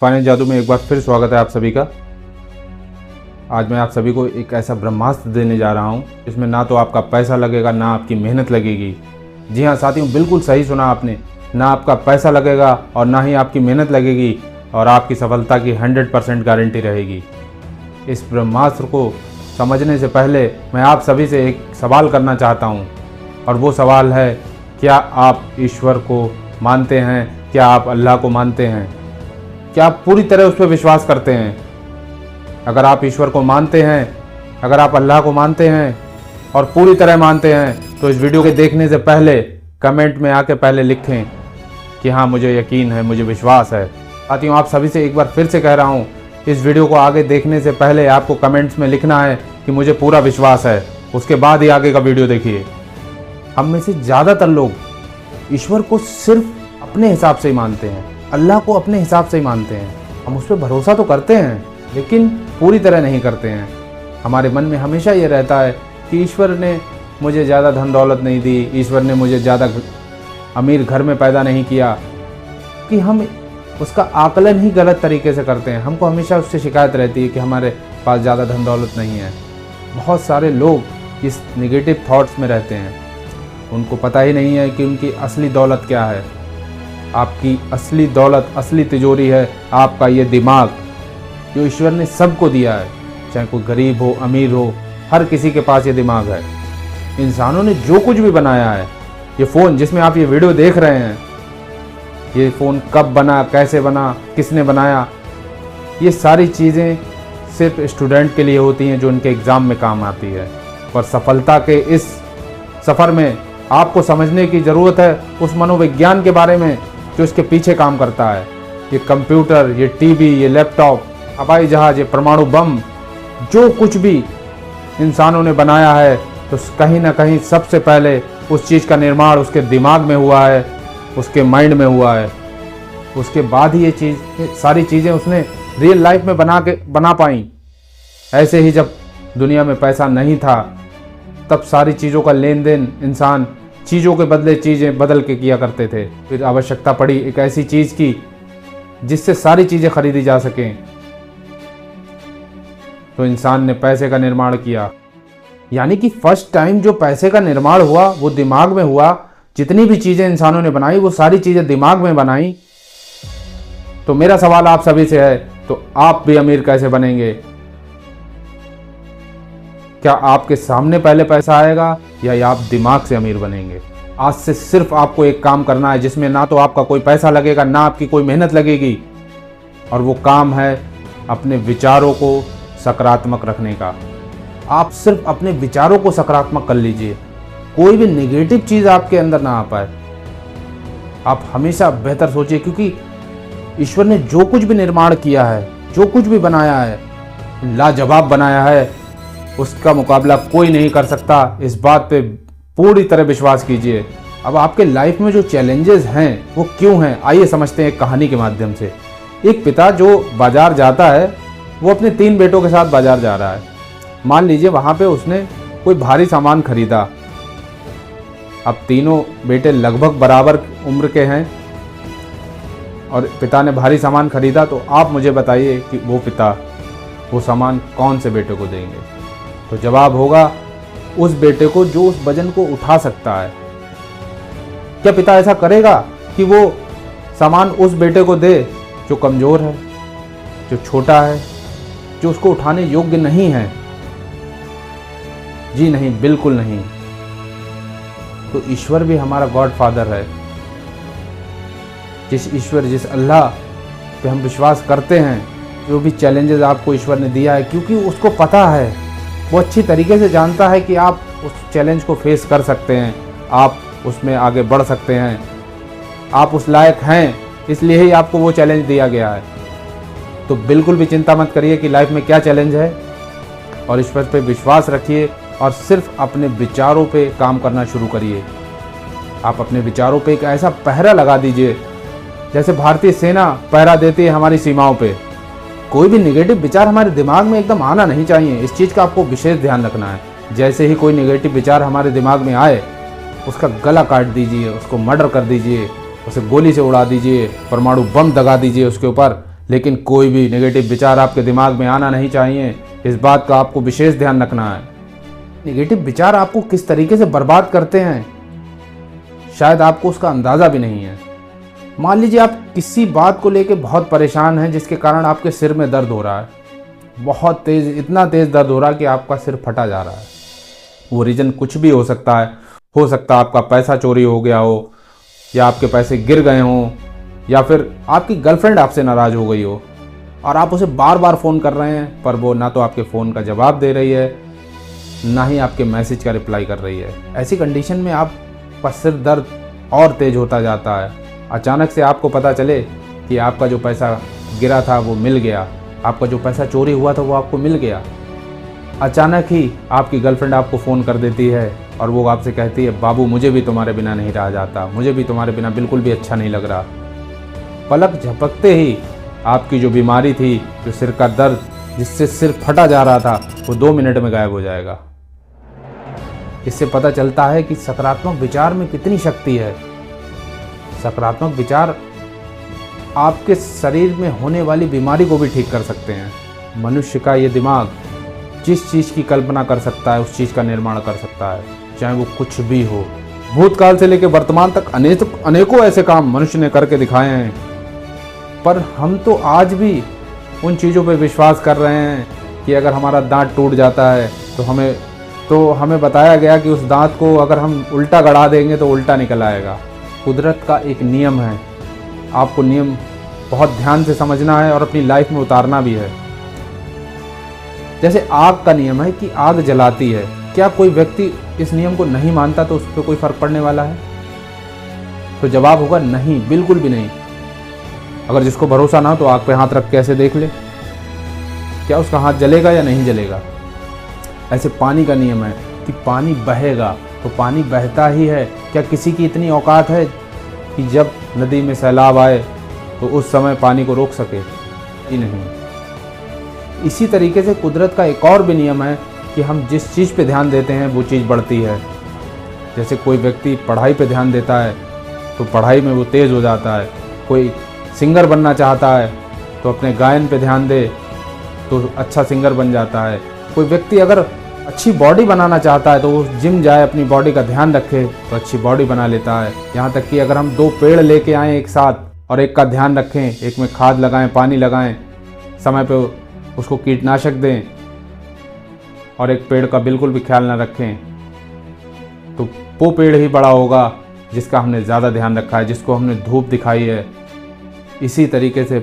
Finance जादू में एक बार फिर स्वागत है आप सभी का। आज मैं आप सभी को एक ऐसा ब्रह्मास्त्र देने जा रहा हूं जिसमें ना तो आपका पैसा लगेगा ना आपकी मेहनत लगेगी। जी हाँ साथियों, बिल्कुल सही सुना आपने, ना आपका पैसा लगेगा और ना ही आपकी मेहनत लगेगी और आपकी सफलता की 100% गारंटी रहेगी। इस ब्रह्मास्त्र को समझने से पहले मैं आप सभी से एक सवाल करना चाहता हूँ और वो सवाल है, क्या आप ईश्वर को मानते हैं? क्या आप अल्लाह को मानते हैं? क्या आप पूरी तरह उस पर विश्वास करते हैं? अगर आप ईश्वर को मानते हैं, अगर आप अल्लाह को मानते हैं और पूरी तरह मानते हैं तो इस वीडियो के देखने से पहले कमेंट में आके पहले लिखें कि हाँ मुझे यकीन है, मुझे विश्वास है। साथियों, आप सभी से एक बार फिर से कह रहा हूँ, इस वीडियो को आगे देखने से पहले आपको कमेंट्स में लिखना है कि मुझे पूरा विश्वास है, उसके बाद ही आगे का वीडियो देखिए। हम में से ज़्यादातर लोग ईश्वर को सिर्फ अपने हिसाब से ही मानते हैं, अल्लाह को अपने हिसाब से ही मानते हैं। हम उस पर भरोसा तो करते हैं लेकिन पूरी तरह नहीं करते हैं। हमारे मन में हमेशा ये रहता है कि ईश्वर ने मुझे ज़्यादा धन दौलत नहीं दी, ईश्वर ने मुझे ज़्यादा अमीर घर में पैदा नहीं किया, कि हम उसका आकलन ही गलत तरीके से करते हैं। हमको हमेशा उससे शिकायत रहती है कि हमारे पास ज़्यादा धन दौलत नहीं है। बहुत सारे लोग इस नेगेटिव थॉट्स में रहते हैं, उनको पता ही नहीं है कि उनकी असली दौलत क्या है। आपकी असली दौलत, असली तिजोरी है आपका ये दिमाग, जो ईश्वर ने सबको दिया है, चाहे कोई गरीब हो अमीर हो, हर किसी के पास ये दिमाग है। इंसानों ने जो कुछ भी बनाया है, ये फ़ोन जिसमें आप ये वीडियो देख रहे हैं, ये फ़ोन कब बना, कैसे बना, किसने बनाया, ये सारी चीज़ें सिर्फ स्टूडेंट के लिए होती हैं जो उनके एग्ज़ाम में काम आती है। पर सफलता के इस सफ़र में आपको समझने की ज़रूरत है उस मनोविज्ञान के बारे में जो इसके पीछे काम करता है। ये कंप्यूटर, ये टीवी, ये लैपटॉप, हवाई जहाज़, ये परमाणु बम, जो कुछ भी इंसानों ने बनाया है तो कहीं ना कहीं सबसे पहले उस चीज़ का निर्माण उसके दिमाग में हुआ है, उसके माइंड में हुआ है। उसके बाद ही ये सारी चीज़ें उसने रियल लाइफ में बना पाई। ऐसे ही जब दुनिया में पैसा नहीं था तब सारी चीज़ों का लेन देन इंसान चीज़ों के बदले चीज़ें बदल के किया करते थे। फिर आवश्यकता पड़ी एक ऐसी चीज़ की जिससे सारी चीज़ें खरीदी जा सकें, तो इंसान ने पैसे का निर्माण किया। यानी कि फर्स्ट टाइम जो पैसे का निर्माण हुआ वो दिमाग में हुआ। जितनी भी चीज़ें इंसानों ने बनाई वो सारी चीज़ें दिमाग में बनाई। तो मेरा सवाल आप सभी से है, तो आप भी अमीर कैसे बनेंगे? क्या आपके सामने पहले पैसा आएगा या आप दिमाग से अमीर बनेंगे? आज से सिर्फ आपको एक काम करना है जिसमें ना तो आपका कोई पैसा लगेगा ना आपकी कोई मेहनत लगेगी, और वो काम है अपने विचारों को सकारात्मक रखने का। आप सिर्फ अपने विचारों को सकारात्मक कर लीजिए, कोई भी नेगेटिव चीज़ आपके अंदर ना आ पाए। आप हमेशा बेहतर सोचिए, क्योंकि ईश्वर ने जो कुछ भी निर्माण किया है, जो कुछ भी बनाया है, लाजवाब बनाया है, उसका मुकाबला कोई नहीं कर सकता। इस बात पे पूरी तरह विश्वास कीजिए। अब आपके लाइफ में जो चैलेंजेस हैं वो क्यों हैं, आइए समझते हैं एक कहानी के माध्यम से। एक पिता जो बाजार जाता है, वो अपने 3 बेटों के साथ बाजार जा रहा है। मान लीजिए वहाँ पे उसने कोई भारी सामान खरीदा। अब तीनों बेटे लगभग बराबर उम्र के हैं और पिता ने भारी सामान खरीदा, तो आप मुझे बताइए कि वो पिता वो सामान कौन से बेटे को देंगे? तो जवाब होगा उस बेटे को जो उस वजन को उठा सकता है। क्या पिता ऐसा करेगा कि वो सामान उस बेटे को दे जो कमज़ोर है, जो छोटा है, जो उसको उठाने योग्य नहीं है? जी नहीं, बिल्कुल नहीं। तो ईश्वर भी हमारा गॉड फादर है। जिस ईश्वर, जिस अल्लाह पे हम विश्वास करते हैं, जो भी चैलेंजेस आपको ईश्वर ने दिया है, क्योंकि उसको पता है, वो अच्छी तरीके से जानता है कि आप उस चैलेंज को फेस कर सकते हैं, आप उसमें आगे बढ़ सकते हैं, आप उस लायक हैं, इसलिए ही आपको वो चैलेंज दिया गया है। तो बिल्कुल भी चिंता मत करिए कि लाइफ में क्या चैलेंज है, और ईश्वर पे विश्वास रखिए और सिर्फ अपने विचारों पे काम करना शुरू करिए। आप अपने विचारों पे एक ऐसा पहरा लगा दीजिए जैसे भारतीय सेना पहरा देती है हमारी सीमाओं पे। कोई भी नेगेटिव विचार हमारे दिमाग में एकदम आना नहीं चाहिए, इस चीज़ का आपको विशेष ध्यान रखना है। जैसे ही कोई नेगेटिव विचार हमारे दिमाग में आए, उसका गला काट दीजिए, उसको मर्डर कर दीजिए, उसे गोली से उड़ा दीजिए, परमाणु बम दगा दीजिए उसके ऊपर, लेकिन कोई भी नेगेटिव विचार आपके दिमाग में आना नहीं चाहिए। इस बात का आपको विशेष ध्यान रखना है। नेगेटिव विचार आपको किस तरीके से बर्बाद करते हैं शायद आपको उसका अंदाज़ा भी नहीं है। मान लीजिए आप किसी बात को लेकर बहुत परेशान हैं जिसके कारण आपके सिर में दर्द हो रहा है, बहुत तेज़, इतना तेज़ दर्द हो रहा है कि आपका सिर फटा जा रहा है। वो रीज़न कुछ भी हो सकता है। हो सकता है आपका पैसा चोरी हो गया हो, या आपके पैसे गिर गए हों, या फिर आपकी गर्लफ्रेंड आपसे नाराज़ हो गई हो और आप उसे बार बार फ़ोन कर रहे हैं पर वो ना तो आपके फ़ोन का जवाब दे रही है, ना ही आपके मैसेज का रिप्लाई कर रही है। ऐसी कंडीशन में आपका सिर दर्द और तेज़ होता जाता है। अचानक से आपको पता चले कि आपका जो पैसा गिरा था वो मिल गया, आपका जो पैसा चोरी हुआ था वो आपको मिल गया। अचानक ही आपकी गर्लफ्रेंड आपको फ़ोन कर देती है और वो आपसे कहती है, बाबू मुझे भी तुम्हारे बिना नहीं रहा जाता, मुझे भी तुम्हारे बिना बिल्कुल भी अच्छा नहीं लग रहा। पलक झपकते ही आपकी जो बीमारी थी, जो सिर का दर्द जिससे सिर फटा जा रहा था, वो 2 मिनट में गायब हो जाएगा। इससे पता चलता है कि सकारात्मक विचार में कितनी शक्ति है। सकारात्मक विचार आपके शरीर में होने वाली बीमारी को भी ठीक कर सकते हैं। मनुष्य का ये दिमाग जिस चीज़ की कल्पना कर सकता है उस चीज़ का निर्माण कर सकता है, चाहे वो कुछ भी हो। भूतकाल से लेकर वर्तमान तक अनेकों ऐसे काम मनुष्य ने करके दिखाए हैं, पर हम तो आज भी उन चीज़ों पे विश्वास कर रहे हैं कि अगर हमारा दांत टूट जाता है तो हमें बताया गया कि उस दांत को अगर हम उल्टा गड़ा देंगे तो उल्टा निकल आएगा। कुदरत का एक नियम है, आपको नियम बहुत ध्यान से समझना है और अपनी लाइफ में उतारना भी है। जैसे आग का नियम है कि आग जलाती है, क्या कोई व्यक्ति इस नियम को नहीं मानता तो उस पर कोई फर्क पड़ने वाला है? तो जवाब होगा नहीं, बिल्कुल भी नहीं। अगर जिसको भरोसा ना हो तो आग पे हाथ रख के ऐसे देख ले, क्या उसका हाथ जलेगा या नहीं जलेगा? ऐसे पानी का नियम है कि पानी बहेगा तो पानी बहता ही है। क्या किसी की इतनी औकात है कि जब नदी में सैलाब आए तो उस समय पानी को रोक सके? ही नहीं। इसी तरीके से कुदरत का एक और भी नियम है कि हम जिस चीज़ पे ध्यान देते हैं वो चीज़ बढ़ती है। जैसे कोई व्यक्ति पढ़ाई पे ध्यान देता है तो पढ़ाई में वो तेज़ हो जाता है। कोई सिंगर बनना चाहता है तो अपने गायन पे ध्यान दे तो अच्छा सिंगर बन जाता है। कोई व्यक्ति अगर अच्छी बॉडी बनाना चाहता है तो वो जिम जाए, अपनी बॉडी का ध्यान रखे तो अच्छी बॉडी बना लेता है। यहाँ तक कि अगर हम 2 पेड़ लेके आएँ एक साथ और एक का ध्यान रखें, एक में खाद लगाएं, पानी लगाएं, समय पे उसको कीटनाशक दें, और एक पेड़ का बिल्कुल भी ख्याल ना रखें, तो वो पेड़ ही बड़ा होगा जिसका हमने ज़्यादा ध्यान रखा है, जिसको हमने धूप दिखाई है। इसी तरीके से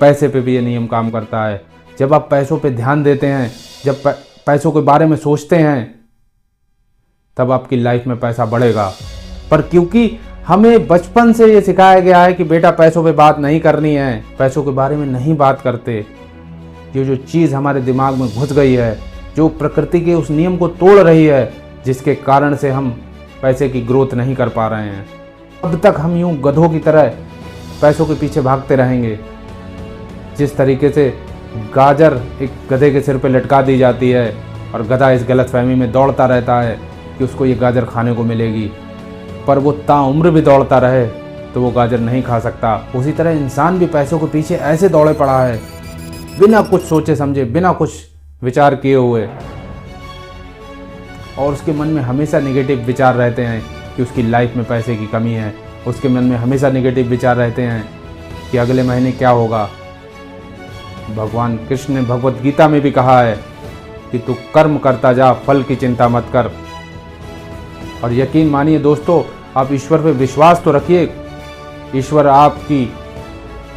पैसे पे भी ये नियम काम करता है। जब आप पैसों पे ध्यान देते हैं, जब पैसों के बारे में सोचते हैं, तब आपकी लाइफ में पैसा बढ़ेगा। पर क्योंकि हमें बचपन से ये सिखाया गया है कि बेटा पैसों पे बात नहीं करनी है, पैसों के बारे में नहीं बात करते, ये जो चीज़ हमारे दिमाग में घुस गई है, जो प्रकृति के उस नियम को तोड़ रही है, जिसके कारण से हम पैसे की ग्रोथ नहीं कर पा रहे हैं। अब तक हम यूं गधों की तरह पैसों के पीछे भागते रहेंगे। जिस तरीके से गाजर एक गधे के सिर पे लटका दी जाती है और गधा इस गलतफहमी में दौड़ता रहता है कि उसको ये गाजर खाने को मिलेगी, पर वो ताउम्र भी दौड़ता रहे तो वो गाजर नहीं खा सकता। उसी तरह इंसान भी पैसों के पीछे ऐसे दौड़े पड़ा है, बिना कुछ सोचे समझे, बिना कुछ विचार किए हुए, और उसके मन में हमेशा नेगेटिव विचार रहते हैं कि उसकी लाइफ में पैसे की कमी है। उसके मन में हमेशा नेगेटिव विचार रहते हैं कि अगले महीने क्या होगा। भगवान कृष्ण ने भगवत गीता में भी कहा है कि तू कर्म करता जा, फल की चिंता मत कर। और यकीन मानिए दोस्तों, आप ईश्वर पे विश्वास तो रखिए, ईश्वर आपकी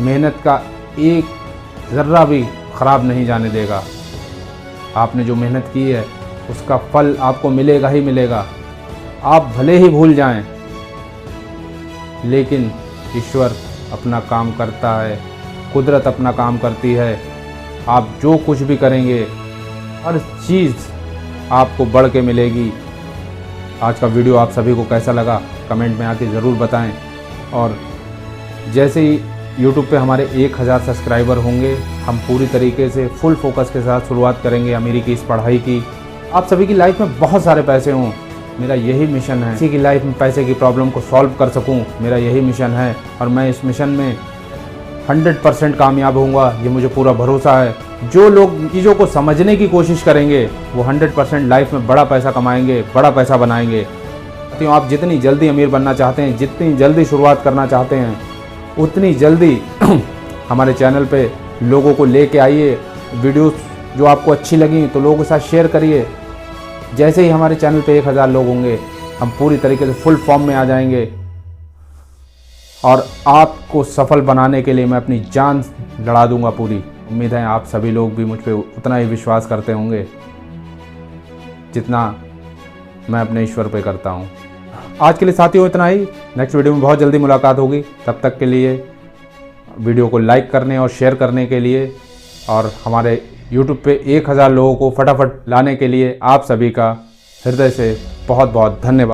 मेहनत का एक ज़र्रा भी ख़राब नहीं जाने देगा। आपने जो मेहनत की है उसका फल आपको मिलेगा ही मिलेगा। आप भले ही भूल जाएं, लेकिन ईश्वर अपना काम करता है, कुदरत अपना काम करती है। आप जो कुछ भी करेंगे हर चीज़ आपको बढ़ के मिलेगी। आज का वीडियो आप सभी को कैसा लगा कमेंट में आके ज़रूर बताएं। और जैसे ही YouTube पे हमारे 1000 सब्सक्राइबर होंगे, हम पूरी तरीके से फुल फोकस के साथ शुरुआत करेंगे अमीरी की इस पढ़ाई की। आप सभी की लाइफ में बहुत सारे पैसे हों, मेरा यही मिशन है। किसी की लाइफ में पैसे की प्रॉब्लम को सॉल्व कर सकूं, मेरा यही मिशन है। और मैं इस मिशन में 100% कामयाब होऊंगा, ये मुझे पूरा भरोसा है। जो लोग चीज़ों को समझने की कोशिश करेंगे वो 100% लाइफ में बड़ा पैसा कमाएंगे, बड़ा पैसा बनाएंगे। तो आप जितनी जल्दी अमीर बनना चाहते हैं, जितनी जल्दी शुरुआत करना चाहते हैं, उतनी जल्दी हमारे चैनल पे लोगों को लेके आइए। वीडियोस जो आपको अच्छी लगी तो लोगों के साथ शेयर करिए। जैसे ही हमारे चैनल पे 1000 लोग होंगे, हम पूरी तरीके से फुल फॉर्म में आ जाएंगे और आपको सफल बनाने के लिए मैं अपनी जान लड़ा दूंगा पूरी। उम्मीद है आप सभी लोग भी मुझ पे उतना ही विश्वास करते होंगे जितना मैं अपने ईश्वर पे करता हूँ। आज के लिए साथियों इतना ही। नेक्स्ट वीडियो में बहुत जल्दी मुलाकात होगी। तब तक के लिए वीडियो को लाइक करने और शेयर करने के लिए और हमारे YouTube पे 1000 लोगों को फटाफट लाने के लिए आप सभी का हृदय से बहुत बहुत धन्यवाद।